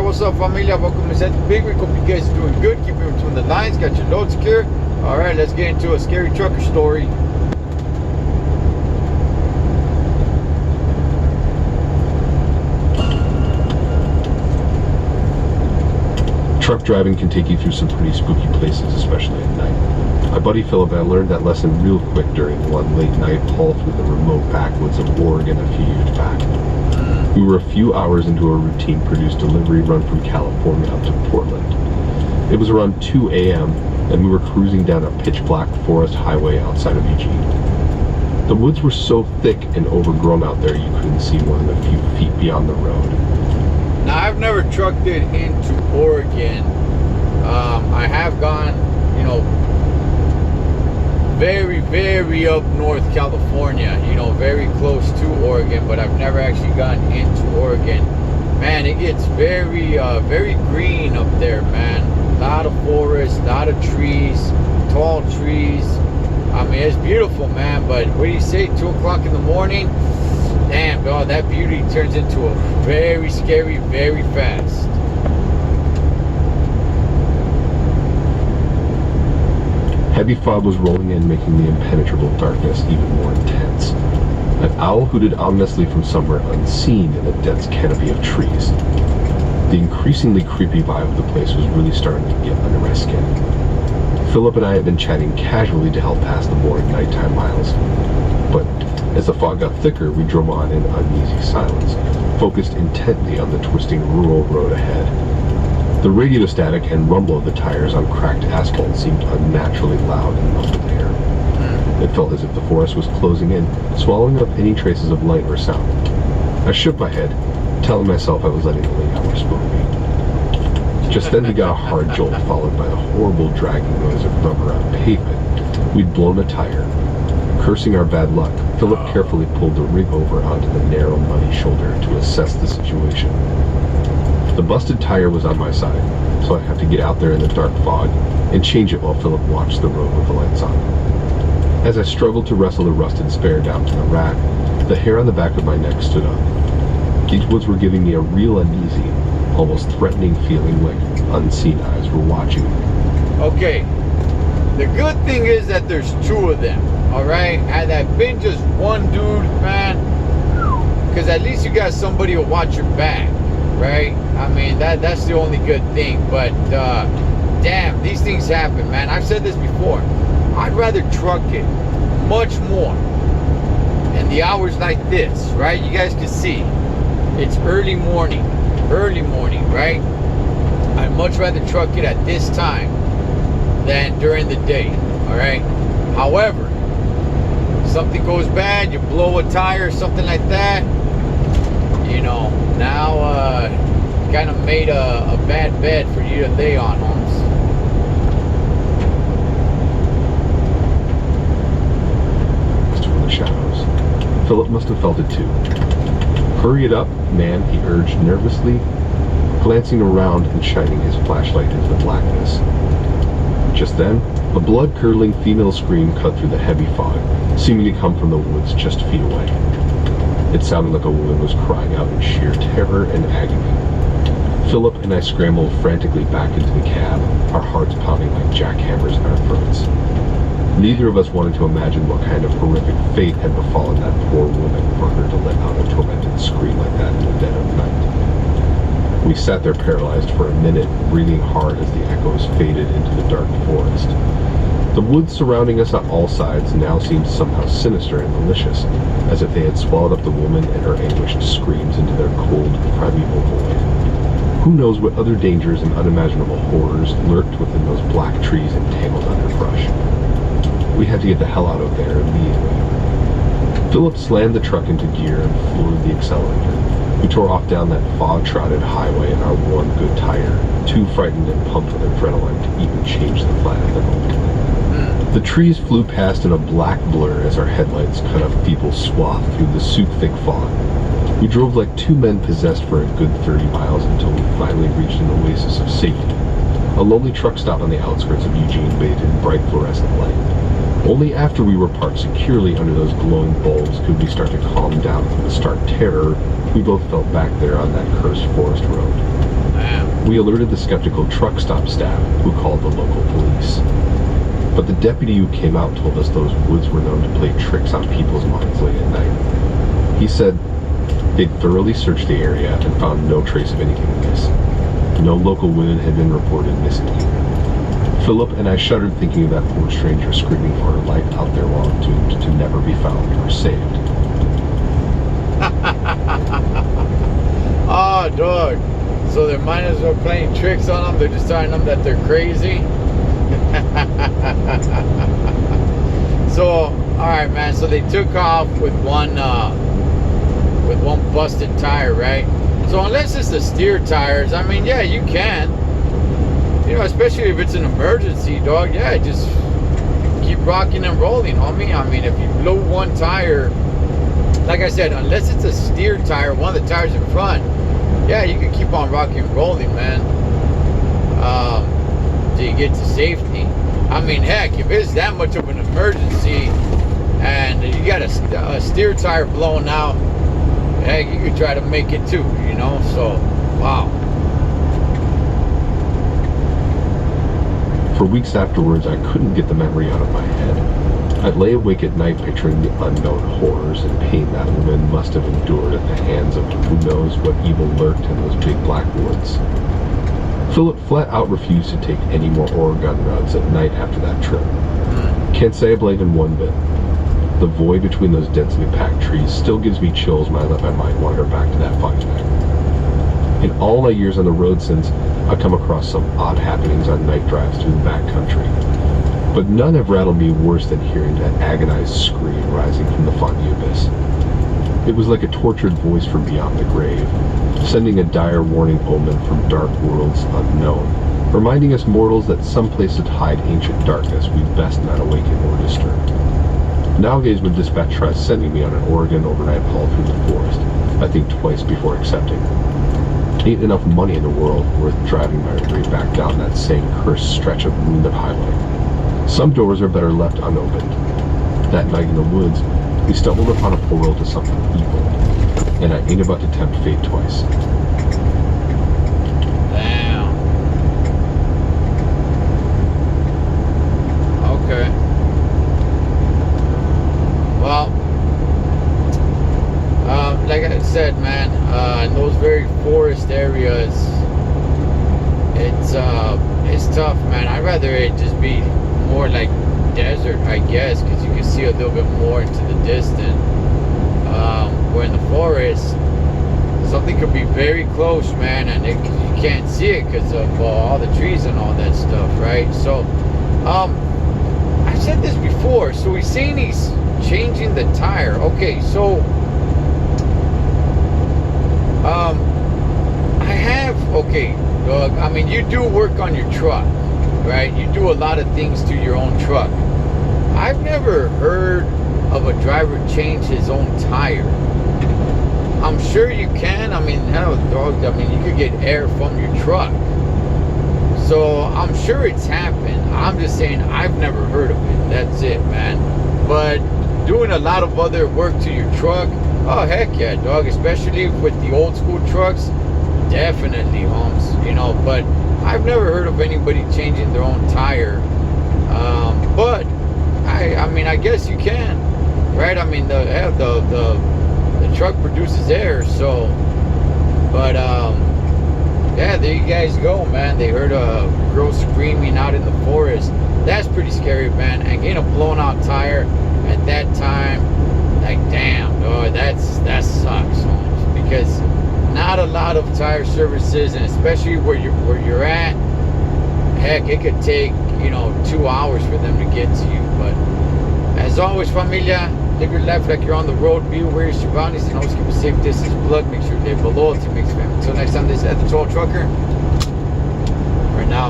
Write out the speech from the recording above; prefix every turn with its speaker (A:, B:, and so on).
A: what's up, familia? Welcome to Set the Big Rig. Hope you guys are doing good. Keep it between the lines. Got your load secure. All right, let's get into a scary trucker story.
B: Truck driving can take you through some pretty spooky places, especially at night. My buddy Philip and I learned that lesson real quick during one late night haul through the remote backwoods of Oregon a few years back. We were a few hours into a routine produced delivery run from California up to Portland. It was around 2 a.m. and we were cruising down a pitch black forest highway outside of Eugene. The woods were so thick and overgrown out there you couldn't see more than a few feet beyond the road.
A: Now, I've never trucked it into Oregon. I have gone, very, very up north California, very close to Oregon, but I've never actually gone into Oregon. Man, it gets very, very green up there, man. A lot of forest, a lot of trees, tall trees. I mean, it's beautiful, man, but what do you say, 2 o'clock in the morning? Damn, dog, that beauty turns into a very scary, very fast.
B: Heavy fog was rolling in, making the impenetrable darkness even more intense. An owl hooted ominously from somewhere unseen in a dense canopy of trees. The increasingly creepy vibe of the place was really starting to get under my skin. Philip and I had been chatting casually to help pass the boring nighttime miles. But as the fog got thicker, we drove on in uneasy silence, focused intently on the twisting rural road ahead. The radio static and rumble of the tires on cracked asphalt seemed unnaturally loud in the muffled air. It felt as if the forest was closing in, swallowing up any traces of light or sound. I shook my head, telling myself I was letting the late hours spook me. Just then we got a hard jolt, followed by the horrible dragging noise of rubber on pavement. We'd blown a tire. Cursing our bad luck, Philip carefully pulled the rig over onto the narrow, muddy shoulder to assess the situation. The busted tire was on my side, so I had to get out there in the dark fog and change it while Philip watched the road with the lights on. As I struggled to wrestle the rusted spare down to the rack, the hair on the back of my neck stood up. These woods were giving me a real uneasy, almost threatening feeling, like unseen eyes were watching me.
A: Okay, the good thing is that there's 2 of them, alright? Had that been just one dude, man, because at least you got somebody to watch your back, right? I mean, that's the only good thing, but damn, these things happen, man. I've said this before. I'd rather truck it much more in the hours like this, right? You guys can see it's early morning, right? I'd much rather truck it at this time than during the day, all right? However, something goes bad, you blow a tire, something like that, now kind of made a bad bed for you to lay on, Holmes.
B: From the shadows. Philip must have felt it too. Hurry it up, man, he urged nervously, glancing around and shining his flashlight into the blackness. Just then, a blood-curdling female scream cut through the heavy fog, seeming to come from the woods just feet away. It sounded like a woman was crying out in sheer terror and agony. Philip and I scrambled frantically back into the cab, our hearts pounding like jackhammers in our throats. Neither of us wanted to imagine what kind of horrific fate had befallen that poor woman for her to let out a tormented scream like that in the dead of night. We sat there paralyzed for a minute, breathing hard as the echoes faded into the dark forest. The woods surrounding us on all sides now seemed somehow sinister and malicious, as if they had swallowed up the woman and her anguished screams into their cold, primeval void. Who knows what other dangers and unimaginable horrors lurked within those black trees and tangled underbrush. We had to get the hell out of there immediately. Philip slammed the truck into gear and floored the accelerator. We tore off down that fog-shrouded highway in our one good tire, too frightened and pumped with adrenaline to even change the flat at the moment. The trees flew past in a black blur as our headlights cut a feeble swath through the soot-thick fog. We drove like 2 men possessed for a good 30 miles until we finally reached an oasis of safety. A lonely truck stop on the outskirts of Eugene bathed in bright fluorescent light. Only after we were parked securely under those glowing bulbs could we start to calm down from the stark terror we both felt back there on that cursed forest road.
A: Wow.
B: We alerted the skeptical truck stop staff, who called the local police. But the deputy who came out told us those woods were known to play tricks on people's minds late at night. He said they'd thoroughly searched the area and found no trace of anything amiss. No local women had been reported missing either. Philip and I shuddered thinking of that poor stranger screaming for her life out there while doomed to never be found or saved.
A: Oh, dog. So they might as well playing tricks on them. They're just telling them that they're crazy. So, all right, man. So they took off with one busted tire, right? So unless it's the steer tires, I mean, yeah, you can. You know, especially if it's an emergency, dog. Yeah, just keep rocking and rolling, homie. I mean, if you blow one tire, like I said, unless it's a steer tire, one of the tires in front, yeah, you can keep on rocking and rolling, man. Till you get to safety. I mean, heck, if it's that much of an emergency and you got a steer tire blown out, heck, you could try to make it too, you know? So, wow.
B: For weeks afterwards, I couldn't get the memory out of my head. I'd lay awake at night picturing the unknown horrors and pain that woman must have endured at the hands of who knows what evil lurked in those big black woods. Philip flat out refused to take any more Oregon runs at night after that trip. Can't say I blame him one bit. The void between those densely packed trees still gives me chills when I let my mind wander back to that foggy night. In all my years on the road since, I've come across some odd happenings on night drives through the backcountry, but none have rattled me worse than hearing that agonized scream rising from the foggy abyss. It was like a tortured voice from beyond the grave, sending a dire warning omen from dark worlds unknown, reminding us mortals that some place to hide ancient darkness we'd best not awaken or disturb. Nowadays, when dispatch tries sending me on an Oregon overnight haul through the forest, I think twice before accepting. Ain't enough money in the world worth driving my rig back down that same cursed stretch of moonlit highway. Some doors are better left unopened. That night in the woods, we stumbled upon a portal to something evil, and I ain't about to tempt fate twice.
A: Damn. Okay. Well, like I said, man, in those very forest areas, it's tough, man. I'd rather it just be more like desert, I guess, because you can see a little bit more into the distance. Where in the forest, something could be very close, man, and you can't see it because of all the trees and all that stuff, right? So, I said this before. So he's saying he's changing the tire. Okay, so I have, okay, Doug, I mean, you do work on your truck, right? You do a lot of things to your own truck. I've never heard of a driver change his own tire. I'm sure you can. I mean, hell, dog, I mean, you could get air from your truck. So I'm sure it's happened. I'm just saying I've never heard of it. That's it, man. But doing a lot of other work to your truck, oh, heck yeah, dog. Especially with the old school trucks, definitely, Holmes. You know, but I've never heard of anybody changing their own tire. But I mean, I guess you can, right? I mean, the truck produces air, so. But yeah, there you guys go, man. They heard a girl screaming out in the forest. That's pretty scary, man. And getting a blown out tire at that time, like, damn, oh, that sucks, Holmes, because not a lot of tire services, and especially where you're at, heck, it could take, 2 hours for them to get to you. But as always, familia, live your life like you're on the road. Be aware of your surroundings and always keep a safe distance. Plug, make sure they're below to make family. Until next time, this is the Tall Trucker. For now.